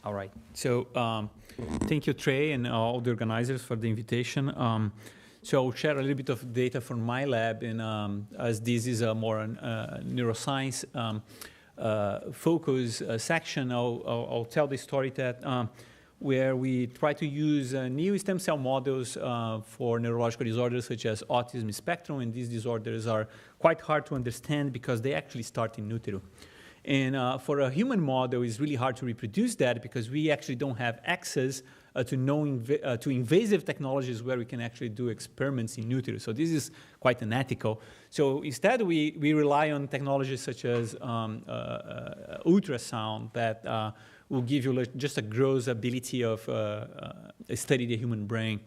All right. So thank you, Trey, and all the organizers for the invitation. So I'll share a little bit of data from my lab, and as this is a more neuroscience focus section, I'll tell the story that where we try to use new stem cell models for neurological disorders such as autism spectrum, and these disorders are quite hard to understand because they actually start in utero. And for a human model, it's really hard to reproduce that because we actually don't have access to invasive technologies where we can actually do experiments in utero. So this is quite unethical. So instead, we rely on technologies such as ultrasound that will give you just a gross ability of study the human brain.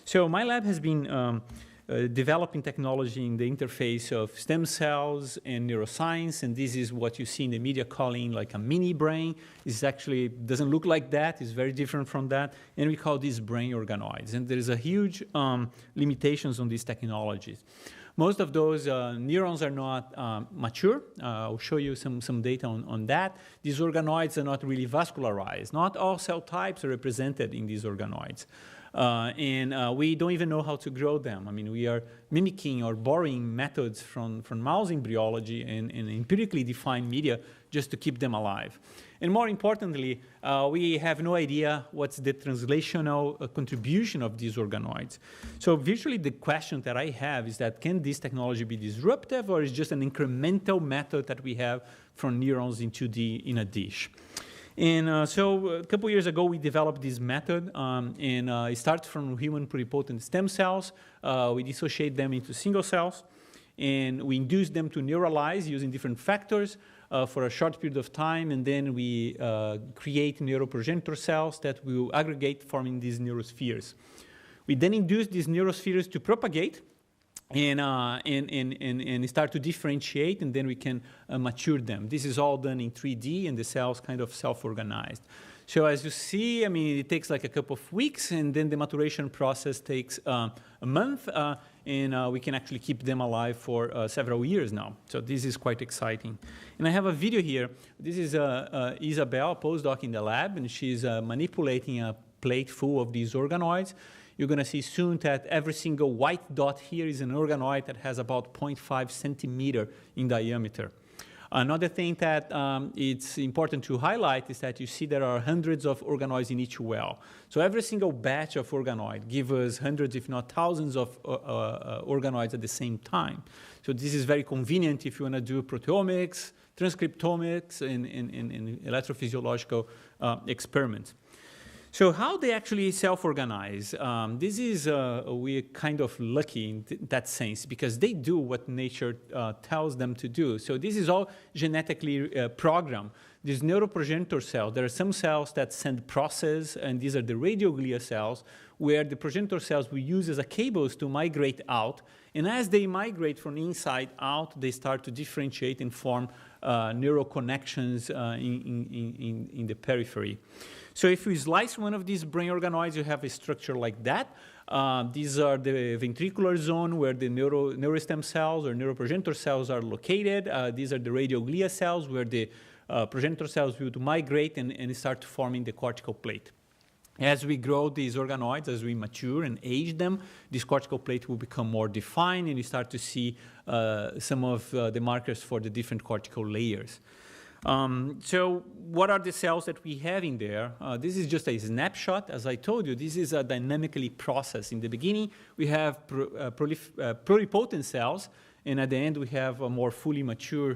So my lab has been developing technology in the interface of stem cells and neuroscience, and this is what you see in the media calling like a mini brain. It actually doesn't look like that. It's very different from that, and we call these brain organoids. And there is a huge limitations on these technologies. Most of those neurons are not mature. I'll show you some data on that. These organoids are not really vascularized. Not all cell types are represented in these organoids. And we don't even know how to grow them. I mean, we are mimicking or borrowing methods from mouse embryology and empirically defined media just to keep them alive. And more importantly, we have no idea what's the translational contribution of these organoids. So virtually the question that I have is that can this technology be disruptive, or is it just an incremental method that we have from neurons in a dish? And so a couple years ago, we developed this method, and it starts from human pluripotent stem cells. We dissociate them into single cells, and we induce them to neuralize using different factors for a short period of time, and then we create neuroprogenitor cells that will aggregate, forming these neurospheres. We then induce these neurospheres to propagate, and start to differentiate, and then we can mature them. This is all done in 3D, and the cells kind of self-organized. So as you see, I mean, it takes like a couple of weeks, and then the maturation process takes a month, and we can actually keep them alive for several years now. So this is quite exciting. And I have a video here. This is Isabel, a postdoc in the lab, and she's manipulating a plate full of these organoids. You're going to see soon that every single white dot here is an organoid that has about 0.5 centimeter in diameter. Another thing that it's important to highlight is that you see there are hundreds of organoids in each well. So every single batch of organoid gives us hundreds, if not thousands, of organoids at the same time. So this is very convenient if you want to do proteomics, transcriptomics, and electrophysiological experiments. So how they actually self-organize, this is, we're kind of lucky in that sense because they do what nature tells them to do. So this is all genetically programmed. These neuroprogenitor cells, there are some cells that send process, and these are the radioglia cells, where the progenitor cells we use as a cables to migrate out. And as they migrate from inside out, they start to differentiate and form neural connections in the periphery. So if we slice one of these brain organoids, you have a structure like that. These are the ventricular zone where the neurostem cells or neuroprogenitor cells are located. These are the radioglia cells where the progenitor cells will migrate and start forming the cortical plate. As we grow these organoids, as we mature and age them, this cortical plate will become more defined, and you start to see some of the markers for the different cortical layers. So what are the cells that we have in there? This is just a snapshot. As I told you, this is a dynamically processed. In the beginning, we have pluripotent cells, and at the end, we have a more fully mature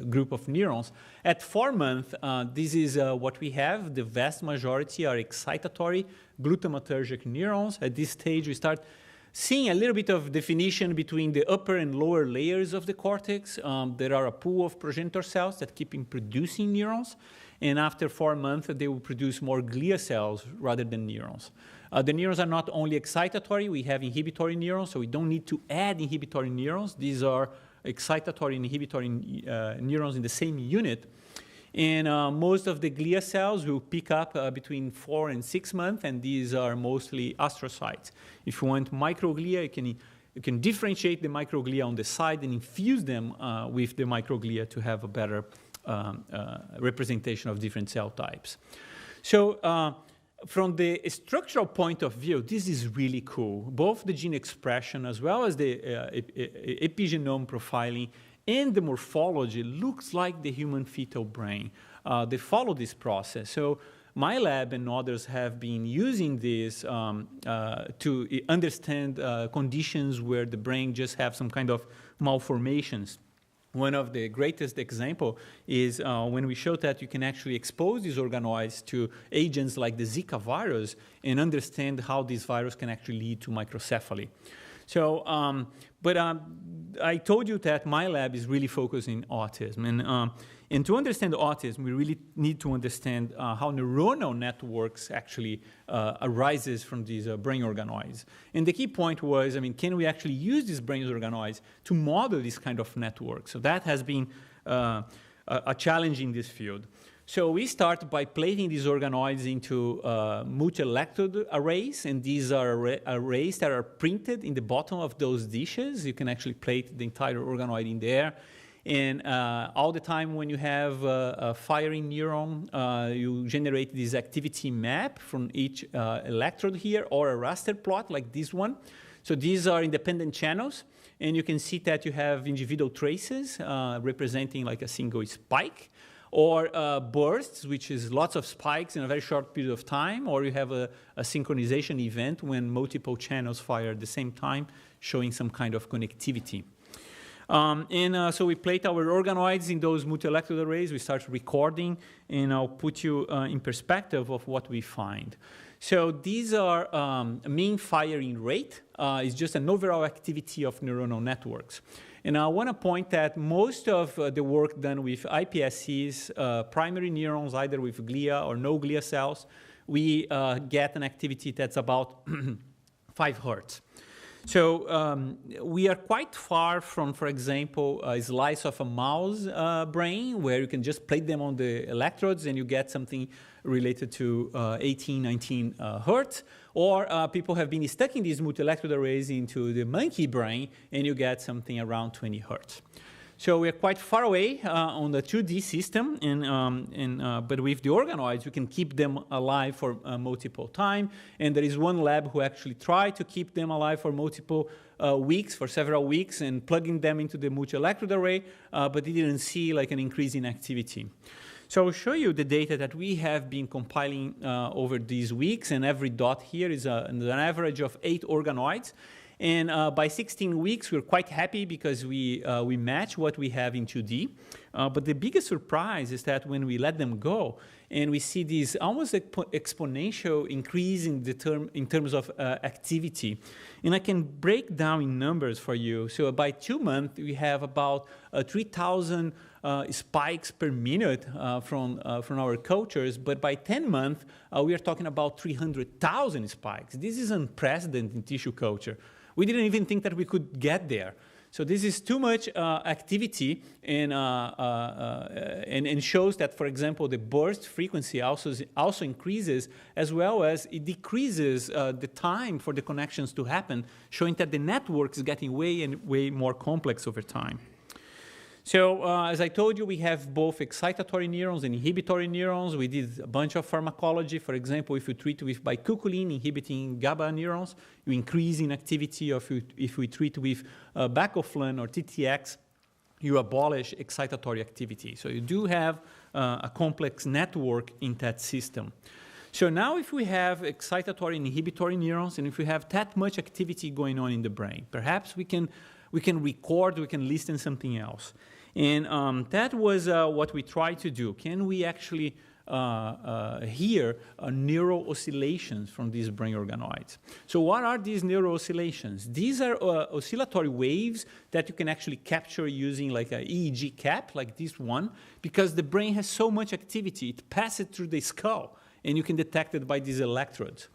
group of neurons. At 4 months, this is what we have. The vast majority are excitatory glutamatergic neurons. At this stage, we start seeing a little bit of definition between the upper and lower layers of the cortex. There are a pool of progenitor cells that keep producing neurons. And after 4 months, they will produce more glia cells rather than neurons. The neurons are not only excitatory. We have inhibitory neurons, so we don't need to add inhibitory neurons. These are excitatory and inhibitory neurons in the same unit. And most of the glia cells will pick up between 4 and 6 months, and these are mostly astrocytes. If you want microglia, you can differentiate the microglia on the side and infuse them with the microglia to have a better representation of different cell types. So from the structural point of view, this is really cool. Both the gene expression as well as the epigenome profiling and the morphology looks like the human fetal brain. They follow this process. So my lab and others have been using this to understand conditions where the brain just have some kind of malformations. One of the greatest example is when we showed that you can actually expose these organoids to agents like the Zika virus and understand how this virus can actually lead to microcephaly. So, I told you that my lab is really focused in autism. And to understand autism, we really need to understand how neuronal networks actually arises from these brain organoids. And the key point was, I mean, can we actually use these brain organoids to model this kind of network? So that has been a challenge in this field. So we start by plating these organoids into multi-electrode arrays, and these are arrays that are printed in the bottom of those dishes. You can actually plate the entire organoid in there. And all the time when you have a firing neuron, you generate this activity map from each electrode here, or a raster plot like this one. So these are independent channels, and you can see that you have individual traces representing like a single spike, or bursts, which is lots of spikes in a very short period of time, or you have a synchronization event when multiple channels fire at the same time, showing some kind of connectivity. So we plate our organoids in those multi-electrode arrays. We start recording, and I'll put you in perspective of what we find. So these are mean firing rate. It's just an overall activity of neuronal networks. And I want to point that most of the work done with iPSCs, primary neurons, either with glia or no glia cells, we get an activity that's about 5 hertz. So we are quite far from, for example, a slice of a mouse brain, where you can just plate them on the electrodes and you get something related to 18, 19 hertz. Or people have been stuck these multi-electrode arrays into the monkey brain, and you get something around 20 hertz. So we are quite far away on the 2D system, but with the organoids, we can keep them alive for multiple time. And there is one lab who actually tried to keep them alive for multiple weeks, for several weeks, and plugging them into the multi-electrode array, but they didn't see like an increase in activity. So I'll show you the data that we have been compiling over these weeks, and every dot here is an average of 8 organoids. And by 16 weeks, we're quite happy because we match what we have in 2D. But the biggest surprise is that when we let them go, and we see this almost exponential increase in terms of activity. And I can break down in numbers for you. So by 2 months, we have about 3,000 spikes per minute from our cultures, but by 10 months, we are talking about 300,000 spikes. This is unprecedented in tissue culture. We didn't even think that we could get there. So this is too much activity, and shows that, for example, the burst frequency also increases, as well as it decreases the time for the connections to happen, showing that the network is getting way more complex over time. So as I told you, we have both excitatory neurons and inhibitory neurons. We did a bunch of pharmacology. For example, if you treat with bicuculline inhibiting GABA neurons, you increase in activity. Or if we treat with bacoflan or TTX, you abolish excitatory activity. So you do have a complex network in that system. So now if we have excitatory and inhibitory neurons, and if we have that much activity going on in the brain, perhaps we can record, we can listen something else. And that was what we tried to do. Can we actually hear neural oscillations from these brain organoids? So what are these neural oscillations? These are oscillatory waves that you can actually capture using like an EEG cap, like this one, because the brain has so much activity. It passes through the skull, and you can detect it by these electrodes.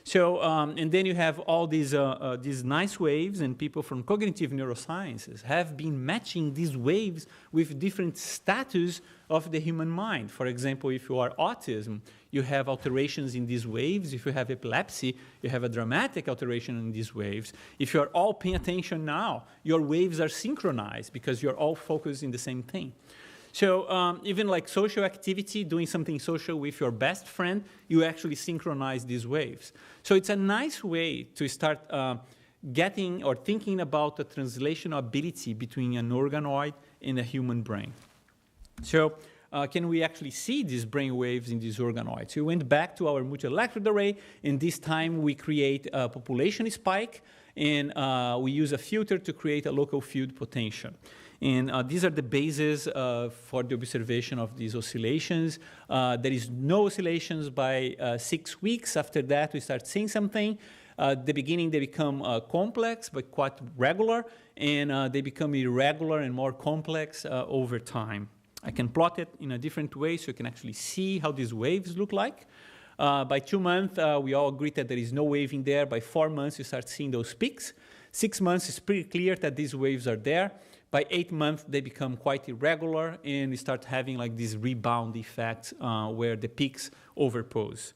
So, and then you have all these nice waves, and people from cognitive neurosciences have been matching these waves with different status of the human mind. For example, if you are autism, you have alterations in these waves. If you have epilepsy, you have a dramatic alteration in these waves. If you're all paying attention now, your waves are synchronized because you're all focused in the same thing. So even like social activity, doing something social with your best friend, you actually synchronize these waves. So it's a nice way to start getting or thinking about the translational ability between an organoid and a human brain. So can we actually see these brain waves in these organoids? So we went back to our multi-electrode array, and this time we create a population spike, and we use a filter to create a local field potential. And these are the bases for the observation of these oscillations. There is no oscillations by 6 weeks. After that, we start seeing something. At the beginning, they become complex, but quite regular, and they become irregular and more complex over time. I can plot it in a different way so you can actually see how these waves look like. By 2 months, we all agree that there is no wave in there. By 4 months, you start seeing those peaks. 6 months, it's pretty clear that these waves are there. By 8 months, they become quite irregular, and you start having like this rebound effect where the peaks overpose.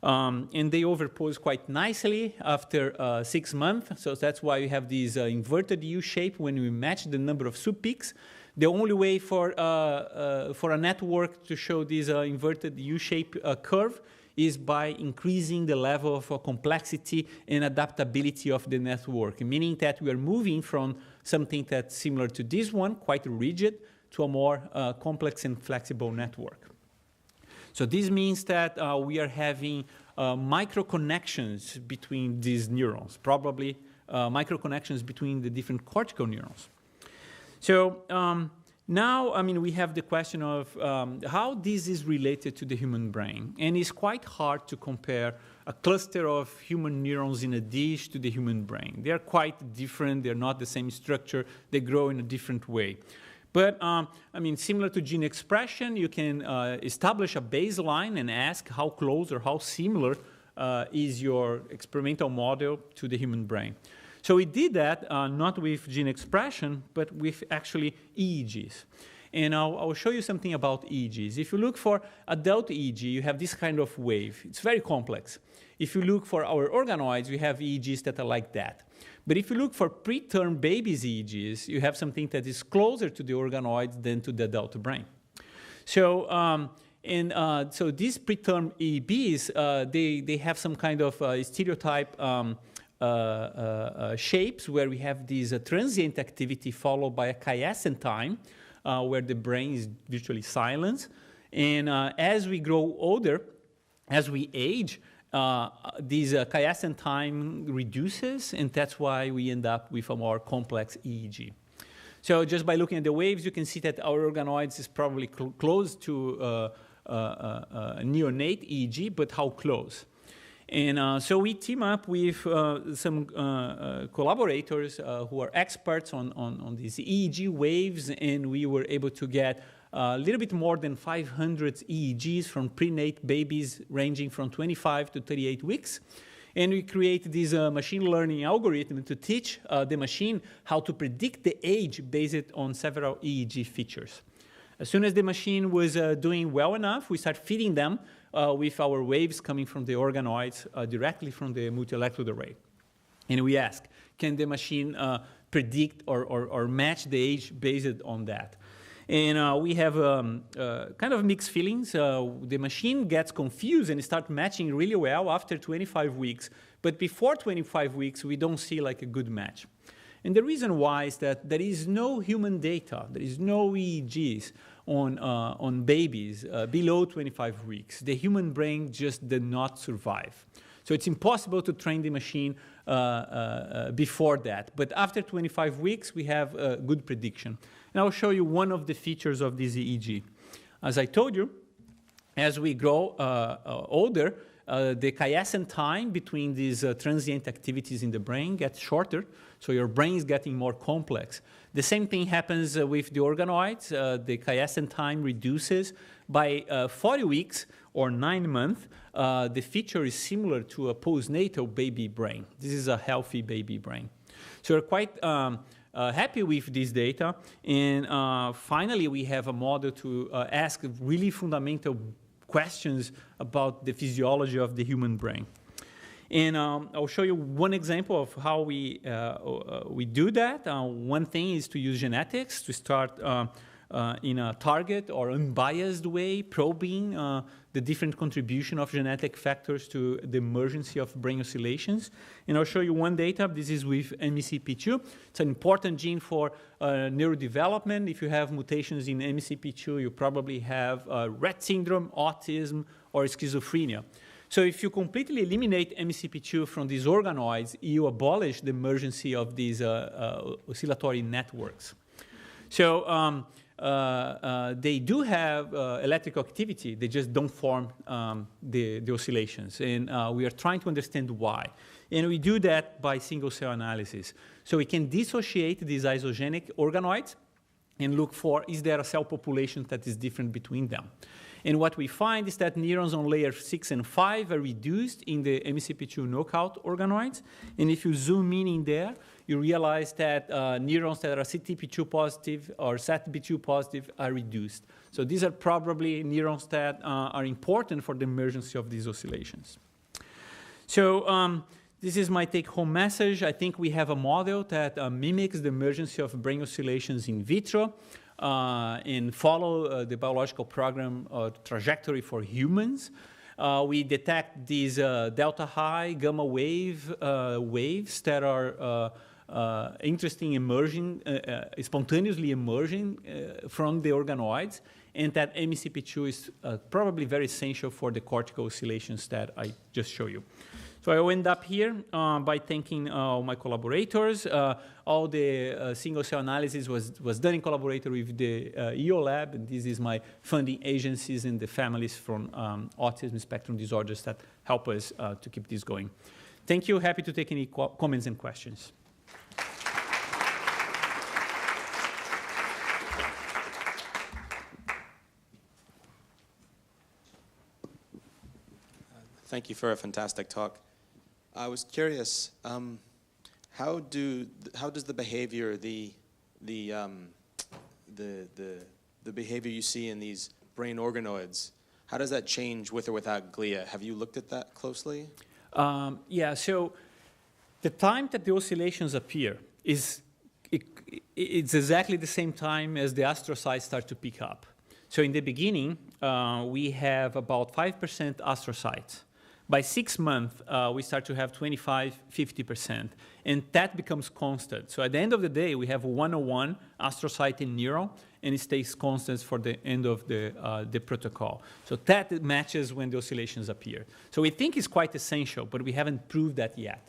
And they overpose quite nicely after 6 months. So that's why you have this inverted U shape when we match the number of subpeaks. The only way for a network to show this inverted U-shape curve is by increasing the level of complexity and adaptability of the network, meaning that we are moving from something that's similar to this one, quite rigid, to a more complex and flexible network. So this means that we are having micro-connections between these neurons, probably micro-connections between the different cortical neurons. So now, I mean, we have the question of how this is related to the human brain. And it's quite hard to compare a cluster of human neurons in a dish to the human brain. They are quite different. They're not the same structure. They grow in a different way. But, I mean, similar to gene expression, you can establish a baseline and ask how close or how similar is your experimental model to the human brain. So we did that not with gene expression, but with actually EEGs. And I'll show you something about EEGs. If you look for adult EEG, you have this kind of wave. It's very complex. If you look for our organoids, we have EEGs that are like that. But if you look for preterm babies' EEGs, you have something that is closer to the organoids than to the adult brain. So, so these preterm EEBs, they have some kind of stereotype shapes where we have this transient activity followed by a quiescent time where the brain is virtually silent. And as we grow older, as we age, this quiescent time reduces, and that's why we end up with a more complex EEG. So just by looking at the waves, you can see that our organoids is probably close to neonate EEG, but how close? And so we team up with some collaborators who are experts on these EEG waves, and we were able to get a little bit more than 500 EEGs from prenatal babies ranging from 25 to 38 weeks. And we create this machine learning algorithm to teach the machine how to predict the age based on several EEG features. As soon as the machine was doing well enough, we start feeding them with our waves coming from the organoids directly from the multi-electrode array. And we ask, can the machine predict or match the age based on that? And we have kind of mixed feelings. The machine gets confused and starts matching really well after 25 weeks. But before 25 weeks, we don't see like a good match. And the reason why is that there is no human data. There is no EEGs on babies below 25 weeks. The human brain just did not survive. So it's impossible to train the machine before that. But after 25 weeks, we have a good prediction. And I'll show you one of the features of this EEG. As I told you, as we grow older, the quiescent time between these transient activities in the brain gets shorter, so your brain is getting more complex. The same thing happens with the organoids. The quiescent time reduces. By 40 weeks or 9 months, the feature is similar to a postnatal baby brain. This is a healthy baby brain. So we're quite happy with this data. And finally, we have a model to ask really fundamental questions about the physiology of the human brain. And I'll show you one example of how we do that. One thing is to use genetics to start in a target or unbiased way, probing the different contribution of genetic factors to the emergence of brain oscillations. And I'll show you one data. This is with MECP2. It's an important gene for neurodevelopment. If you have mutations in MECP2, you probably have Rett syndrome, autism, or schizophrenia. So if you completely eliminate MECP2 from these organoids, you abolish the emergence of these oscillatory networks. So they do have electrical activity. They just don't form the oscillations. And we are trying to understand why. And we do that by single-cell analysis. So we can dissociate these isogenic organoids and look for, is there a cell population that is different between them? And what we find is that neurons on layer 6 and 5 are reduced in the MECP2 knockout organoids. And if you zoom in there, you realize that neurons that are CTP2 positive or SATB2 positive are reduced. So these are probably neurons that are important for the emergence of these oscillations. So this is my take-home message. I think we have a model that mimics the emergence of brain oscillations in vitro. And follow the biological program trajectory for humans. We detect these delta high, gamma wave waves that are interesting emerging, spontaneously emerging from the organoids, and that MECP2 is probably very essential for the cortical oscillations that I just showed you. So I will end up here by thanking my collaborators. All the single-cell analysis was done in collaboration with the EO Lab, and this is my funding agencies and the families from autism spectrum disorders that help us to keep this going. Thank you. Happy to take any comments and questions. Thank you for a fantastic talk. I was curious, how does the behavior, the behavior you see in these brain organoids, how does that change with or without glia? Have you looked at that closely? Yeah. So the time that the oscillations appear it's exactly the same time as the astrocytes start to pick up. So in the beginning, we have about 5% astrocytes. By 6 months, we start to have 25, 50%, and that becomes constant. So at the end of the day, we have 101 astrocyte in neuron, and it stays constant for the end of the protocol. So that matches when the oscillations appear. So we think it's quite essential, but we haven't proved that yet.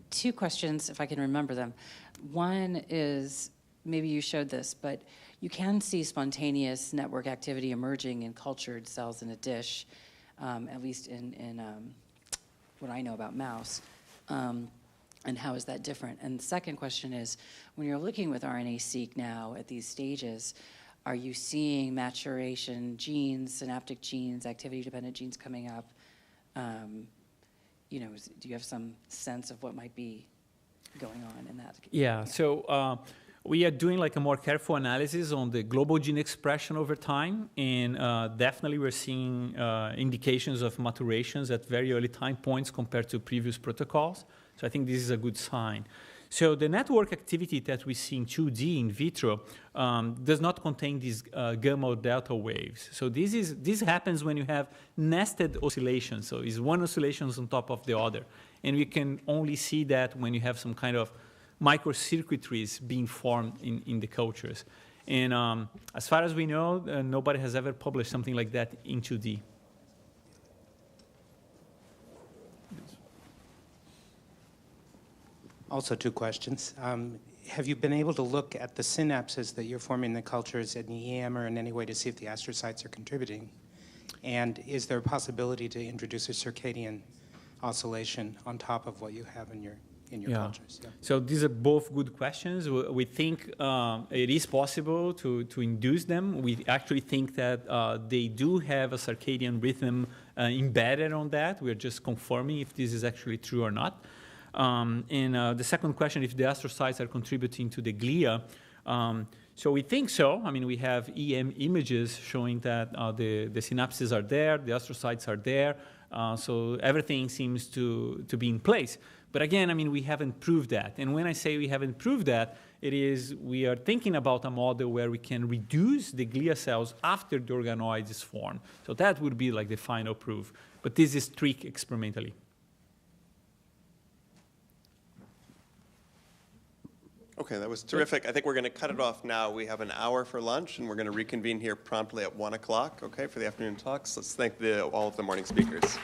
Two questions, if I can remember them. One is, maybe you showed this, but you can see spontaneous network activity emerging in cultured cells in a dish, at least in what I know about mouse. And how is that different? And the second question is, when you're looking with RNA-seq now at these stages, are you seeing maturation genes, synaptic genes, activity-dependent genes coming up? You know, do you have some sense of what might be going on in that? Yeah. So we are doing like a more careful analysis on the global gene expression over time, and definitely we're seeing indications of maturations at very early time points compared to previous protocols. So I think this is a good sign. So the network activity that we see in 2D in vitro does not contain these gamma or delta waves. So this happens when you have nested oscillations. So it's one oscillation on top of the other. And we can only see that when you have some kind of microcircuitries being formed in the cultures. And as far as we know, nobody has ever published something like that in 2D. Also, two questions. Have you been able to look at the synapses that you're forming in the cultures in the EM or in any way to see if the astrocytes are contributing? And is there a possibility to introduce a circadian oscillation on top of what you have in your cultures? Yeah. So these are both good questions. We think it is possible to induce them. We actually think that they do have a circadian rhythm embedded on that. We're just confirming if this is actually true or not. And the second question, if the astrocytes are contributing to the glia. So we think so. I mean, we have EM images showing that the synapses are there, the astrocytes are there. So everything seems to be in place. But again, I mean, we haven't proved that. And when I say we haven't proved that, it is we are thinking about a model where we can reduce the glia cells after the organoid is formed. So that would be like the final proof. But this is trick experimentally. Okay, that was terrific. I think we're going to cut it off now. We have an hour for lunch, and we're going to reconvene here promptly at 1 o'clock, okay, for the afternoon talks. Let's thank all of the morning speakers.